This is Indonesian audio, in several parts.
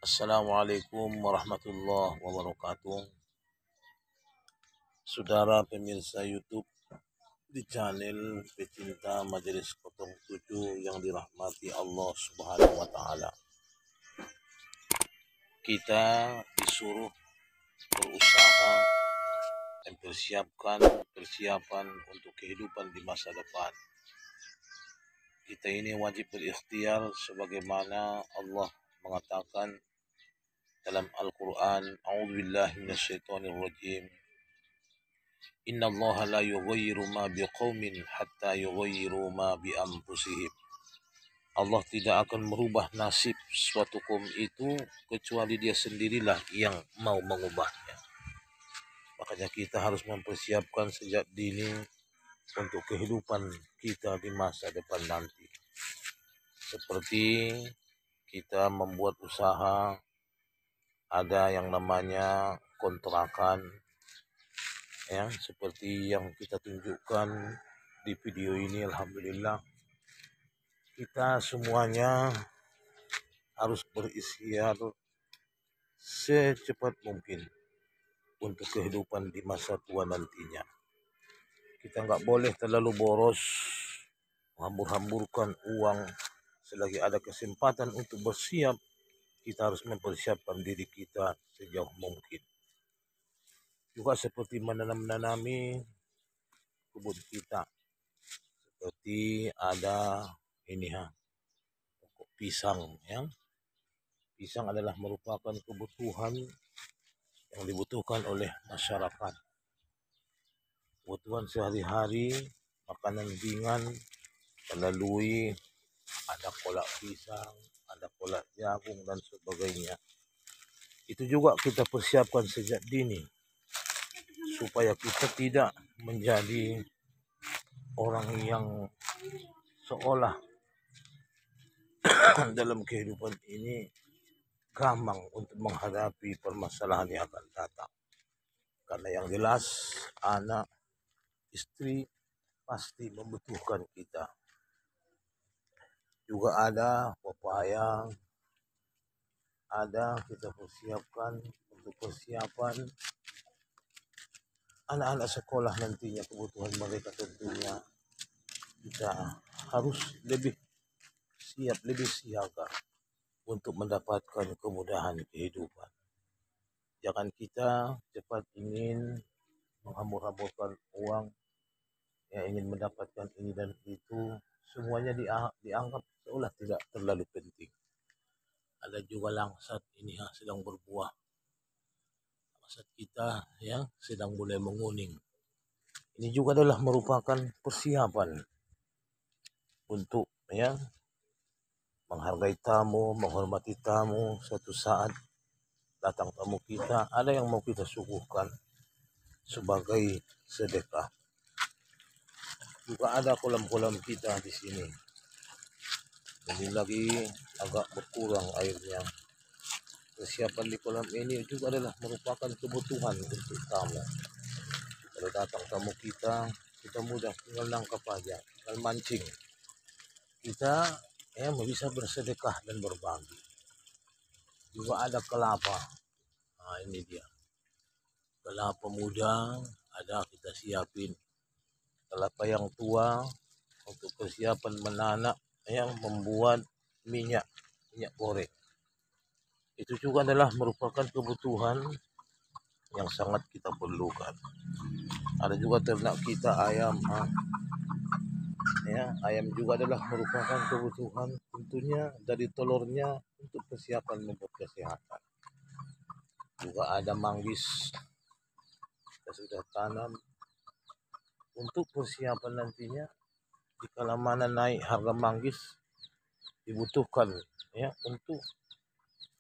Assalamualaikum warahmatullahi wabarakatuh. Saudara pemirsa YouTube di channel Pecinta Majelis 07 yang dirahmati Allah Subhanahu wa taala. Kita disuruh berusaha mempersiapkan persiapan untuk kehidupan di masa depan. Kita ini wajib berikhtiar sebagaimana Allah mengatakan dalam Al-Quran, A'udzubillahi minasyaitonirrajim. Innallaha la yughayyiru ma biqaumin hatta yughayyiru ma bi anfusihim. Allah tidak akan merubah nasib suatu kaum itu kecuali dia sendirilah yang mau mengubahnya. Makanya kita harus mempersiapkan sejak dini untuk kehidupan kita di masa depan nanti. Seperti kita membuat usaha, ada yang namanya kontrakan, ya, seperti yang kita tunjukkan di video ini. Alhamdulillah kita semuanya harus berikhtiar secepat mungkin untuk kehidupan di masa tua nantinya. Kita nggak boleh terlalu boros, menghambur-hamburkan uang. Selagi ada kesempatan untuk bersiap, kita harus mempersiapkan diri kita sejauh mungkin. Juga seperti menanami kebun kita, seperti ada ini pokok pisang, ya. Pisang adalah merupakan kebutuhan yang dibutuhkan oleh masyarakat, kebutuhan sehari-hari, makanan ringan, melalui ada kolak pisang, ada kolak jagung dan sebagainya. Itu juga kita persiapkan sejak dini supaya kita tidak menjadi orang yang seolah dalam kehidupan ini gampang untuk menghadapi permasalahan yang akan datang. Karena yang jelas anak, istri pasti membutuhkan kita. Juga ada pepaya, ada kita persiapkan untuk persiapan anak-anak sekolah nantinya, kebutuhan mereka tentunya. Kita harus lebih siap, lebih siaga untuk mendapatkan kemudahan kehidupan. Jangan kita cepat ingin menghambur-hamburkan uang, ya, ingin mendapatkan ini dan itu, semuanya dianggap seolah tidak terlalu penting. Ada juga langsat ini sedang berbuah, langsat kita yang sedang mulai menguning. Ini juga adalah merupakan persiapan untuk, ya, menghargai tamu, menghormati tamu. Suatu saat datang tamu kita, ada yang mau kita suguhkan sebagai sedekah. Juga ada kolam-kolam kita di sini. Ini lagi agak berkurang airnya. Persiapan di kolam ini juga adalah merupakan kebutuhan untuk tamu. Kalau datang tamu kita mudah tinggal nangkap aja, tinggal mancing. Kita bisa bersedekah dan berbagi. Juga ada kelapa. Nah, ini dia. Kelapa muda ada, kita siapin. Kelapa yang tua untuk persiapan menanak, yang membuat minyak goreng. Itu juga adalah merupakan kebutuhan yang sangat kita perlukan. Ada juga ternak kita, ayam, ya, ayam juga adalah merupakan kebutuhan tentunya dari telurnya untuk persiapan membuat kesehatan. Juga ada manggis, kita sudah tanam untuk persiapan nantinya jika mana naik harga manggis, dibutuhkan, ya, untuk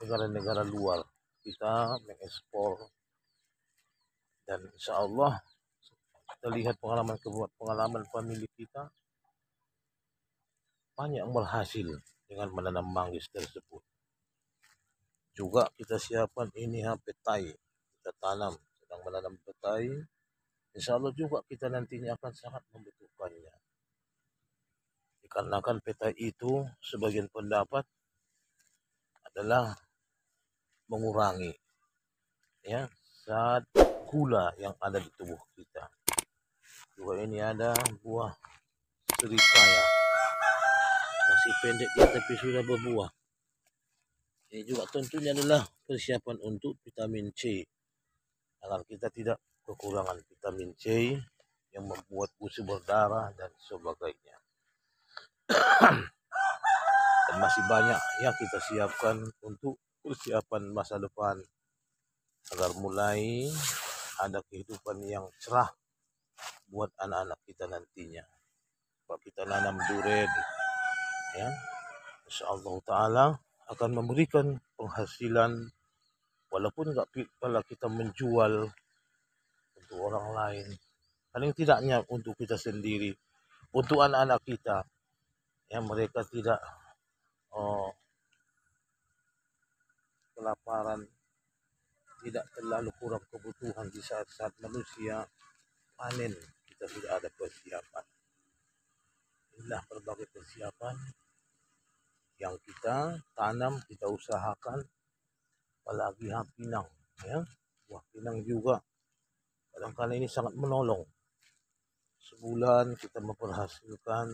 negara-negara luar kita mengekspor. Dan insya Allah kita lihat pengalaman famili kita banyak yang berhasil dengan menanam manggis tersebut. Juga kita siapkan ini petai, kita tanam, sedang menanam petai. Insya Allah juga kita nantinya akan sangat membutuhkannya. Dikarenakan petai itu sebagian pendapat adalah mengurangi ya zat gula yang ada di tubuh kita. Juga ini ada buah serikaya, masih pendek dia tapi sudah berbuah. Ini juga tentunya adalah persiapan untuk vitamin C agar kita tidak kekurangan vitamin C yang membuat usus berdarah dan sebagainya. Dan masih banyak yang kita siapkan untuk persiapan masa depan agar mulai ada kehidupan yang cerah buat anak-anak kita nantinya. Kalau kita nanam durian, ya, insyaallah taala akan memberikan penghasilan walaupun nggak kalau kita menjual untuk orang lain, paling tidaknya untuk kita sendiri, untuk anak-anak kita yang mereka tidak kelaparan, tidak terlalu kurang kebutuhan di saat-saat manusia panen, kita sudah ada persiapan. Inilah berbagai persiapan yang kita tanam, kita usahakan, apalagi pinang, ya, buah pinang juga. Kadang-kadang ini sangat menolong. Sebulan kita memperhasilkan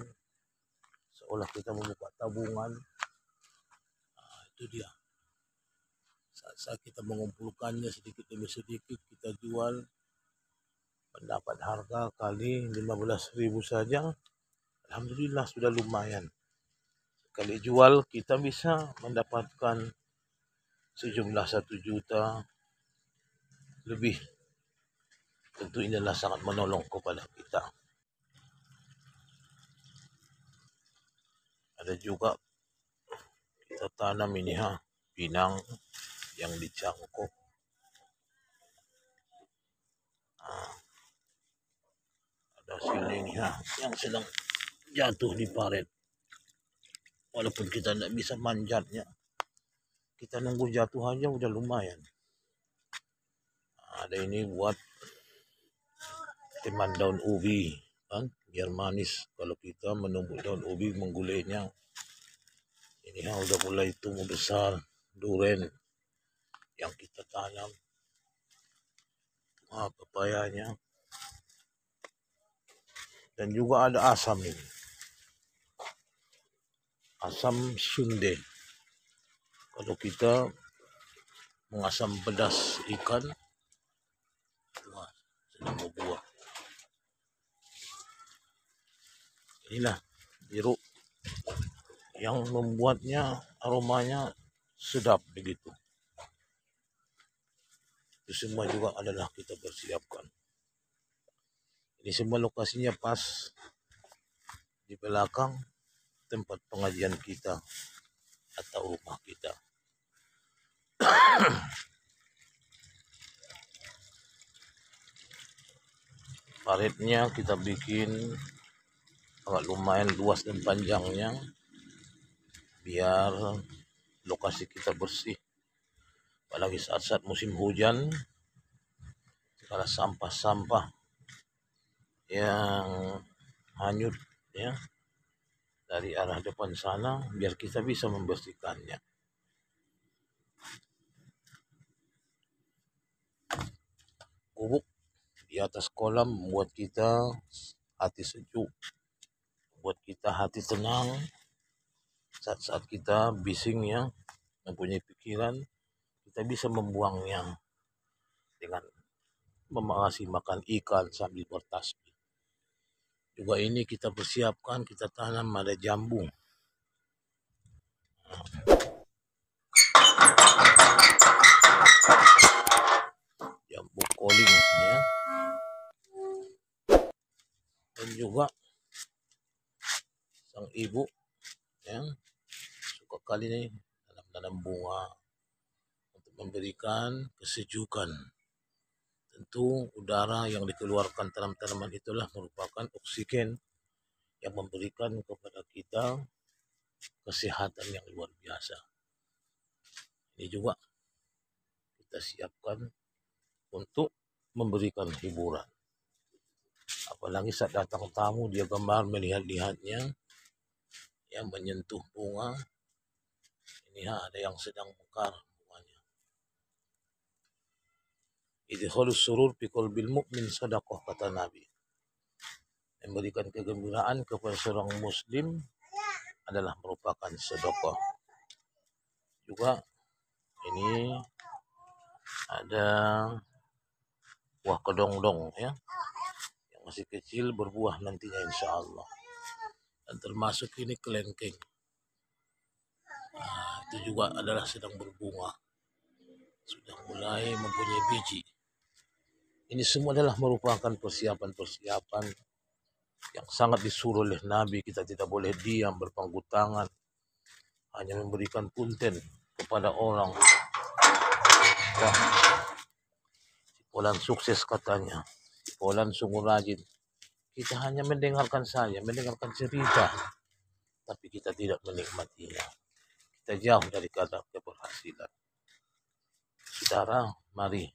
seolah kita membuka tabungan. Nah, itu dia. Saat kita mengumpulkannya sedikit demi sedikit, kita jual, mendapat harga kali 15.000 saja, alhamdulillah sudah lumayan. Sekali jual kita bisa mendapatkan sejumlah 1 juta lebih. Tentu inilah sangat menolong kepada kita. Ada juga kita tanam ini pinang yang dicangkok. Ada sini ini yang sedang jatuh di paret. Walaupun kita tidak bisa manjatnya, kita nunggu jatuh aja udah lumayan. Ada ini buat teman daun ubi, kan, biar manis. Kalau kita menumbuk daun ubi menggulainya, ini udah mulai tumbuh besar duren yang kita tanam. Pepayanya, dan juga ada asam ini, asam sunde. Kalau kita mengasam pedas ikan, sedang berbuah. Inilah jeruk yang membuatnya aromanya sedap begitu. Itu semua juga adalah kita persiapkan. Ini semua lokasinya pas di belakang tempat pengajian kita atau rumah kita. Paretnya kita bikin agak lumayan luas dan panjangnya biar lokasi kita bersih. Apalagi saat-saat musim hujan, segala sampah-sampah yang hanyut ya dari arah depan sana, biar kita bisa membersihkannya. Gubuk di atas kolam membuat kita hati sejuk, buat kita hati tenang saat-saat kita bising ya, mempunyai pikiran, kita bisa membuangnya dengan mengasih makan ikan sambil bertasbih. Juga ini kita persiapkan, kita tanam ada jambu. Jambu koling ya. Dan juga sang ibu ya suka kali ini tanam bunga untuk memberikan kesejukan. Tentu udara yang dikeluarkan tanaman itulah merupakan oksigen yang memberikan kepada kita kesehatan yang luar biasa. Ini juga kita siapkan untuk memberikan hiburan. Apalagi saat datang tamu, dia gemar melihat-lihatnya, yang menyentuh bunga. Ini ada yang sedang mekar bunganya. idkhalus surur fi qalbil mu'min sadaqah, kata Nabi. Memberikan kegembiraan kepada seorang muslim adalah merupakan sedekah. Juga ini ada buah kedong-dong ya, yang masih kecil berbuah nantinya insya Allah. Dan termasuk ini kelengkeng. Itu juga adalah sedang berbunga, sudah mulai mempunyai biji. Ini semua adalah merupakan persiapan-persiapan yang sangat disuruh oleh Nabi. Kita tidak boleh diam berpangku tangan, hanya memberikan punten kepada orang. Wah, si Polan sukses katanya, si Polan sungguh rajin. Kita hanya mendengarkan saja, mendengarkan cerita, tapi kita tidak menikmatinya. Kita jauh dari kata keberhasilan. Saudara, mari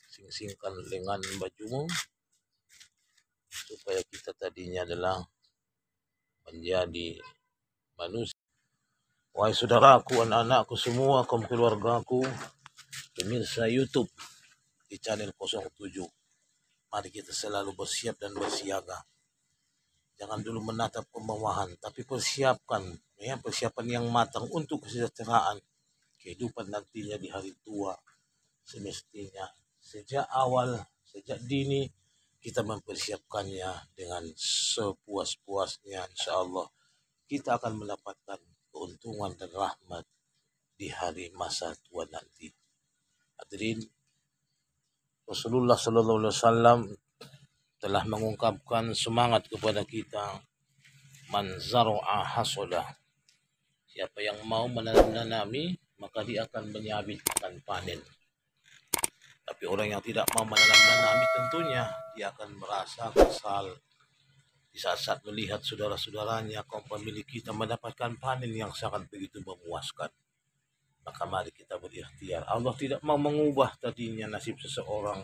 sing-singkan lengan bajumu supaya kita tadinya adalah menjadi manusia. Wahai saudaraku, anak-anakku semua, kaum keluargaku, pemirsa YouTube di channel 07. Mari kita selalu bersiap dan bersiaga. Jangan dulu menatap kemewahan, tapi persiapkan ya, persiapan yang matang untuk kesejahteraan kehidupan nantinya di hari tua. Semestinya sejak awal, sejak dini kita mempersiapkannya dengan sepuas-puasnya. Insya Allah kita akan mendapatkan keuntungan dan rahmat di hari masa tua nanti. Hadirin, Rasulullah Sallallahu Alaihi Wasallam telah mengungkapkan semangat kepada kita, man zar'a hasoda. Siapa yang mau menanami, maka dia akan menyabit, akan panen. Tapi orang yang tidak mau menanami, tentunya dia akan merasa kesal di saat-saat melihat saudara-saudaranya, kaum pemilik kita mendapatkan panen yang sangat begitu memuaskan. Maka mari kita berikhtiar. Allah tidak mau mengubah tadinya nasib seseorang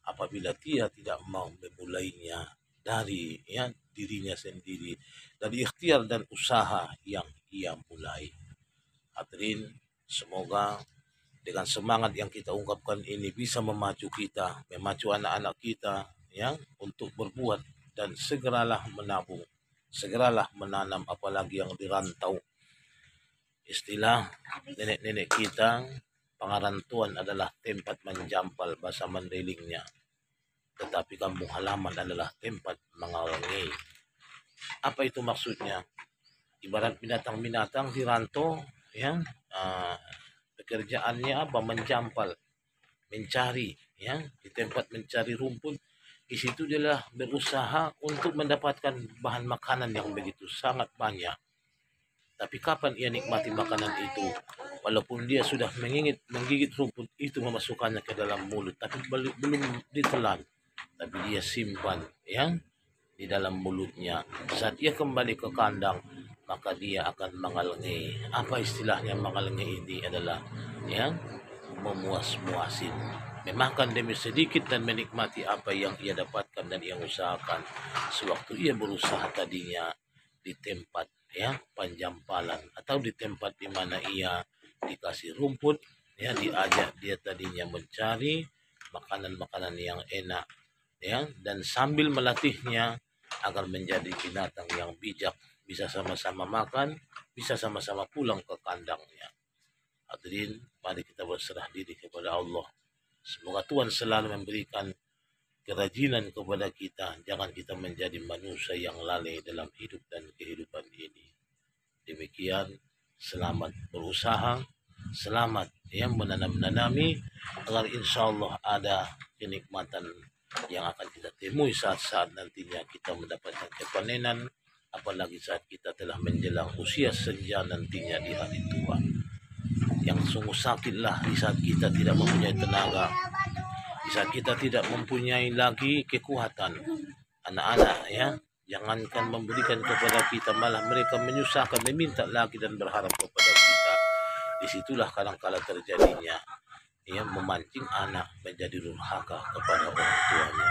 apabila dia tidak mau memulainya dari ya, dirinya sendiri, dari ikhtiar dan usaha yang ia mulai. Hadirin, semoga dengan semangat yang kita ungkapkan ini bisa memacu kita, memacu anak-anak kita ya, untuk berbuat dan segeralah menabung, segeralah menanam, apalagi yang dirantau. Istilah nenek-nenek kita, pengarantuan adalah tempat menjampal, bahasa Mandailing-nya. Tetapi kampung halaman adalah tempat mengalangi. Apa itu maksudnya? Ibarat binatang-binatang dirantau, ya, pekerjaannya apa? Menjampal, mencari, ya, di tempat mencari rumput. Di situ dia berusaha untuk mendapatkan bahan makanan yang begitu sangat banyak. Tapi kapan ia nikmati makanan itu? Walaupun dia sudah menggigit rumput itu, memasukkannya ke dalam mulut, tapi belum ditelan, tapi dia simpan ya di dalam mulutnya. Saat dia kembali ke kandang, maka dia akan mengalengi. Apa istilahnya mengalengi ini? Adalah ya, memuas-muasin, memakan demi sedikit dan menikmati apa yang ia dapatkan dan ia usahakan. Sewaktu ia berusaha tadinya di tempat ya penjampalan atau di tempat di mana ia dikasih rumput, ya, diajak dia tadinya mencari makanan-makanan yang enak ya, dan sambil melatihnya agar menjadi binatang yang bijak, bisa sama-sama makan, bisa sama-sama pulang ke kandangnya. Hadirin, mari kita berserah diri kepada Allah. Semoga Tuhan selalu memberikan kerajinan kepada kita. Jangan kita menjadi manusia yang lalai dalam hidup dan kehidupan ini. Demikian, selamat berusaha, selamat yang menanami, agar insya Allah ada kenikmatan yang akan kita temui saat-saat nantinya kita mendapatkan kepanenan, apalagi saat kita telah menjelang usia senja nantinya di hari tua. Yang sungguh sakitlah di saat kita tidak mempunyai tenaga, di saat kita tidak mempunyai lagi kekuatan. Anak-anak ya, jangankan memberikan kepada kita, malah mereka menyusahkan, meminta lagi dan berharap kepada kita. Disitulah kadang-kala terjadinya ya, memancing anak menjadi durhaka kepada orang tuanya.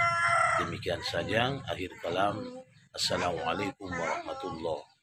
Demikian saja akhir kalam. Assalamualaikum warahmatullahi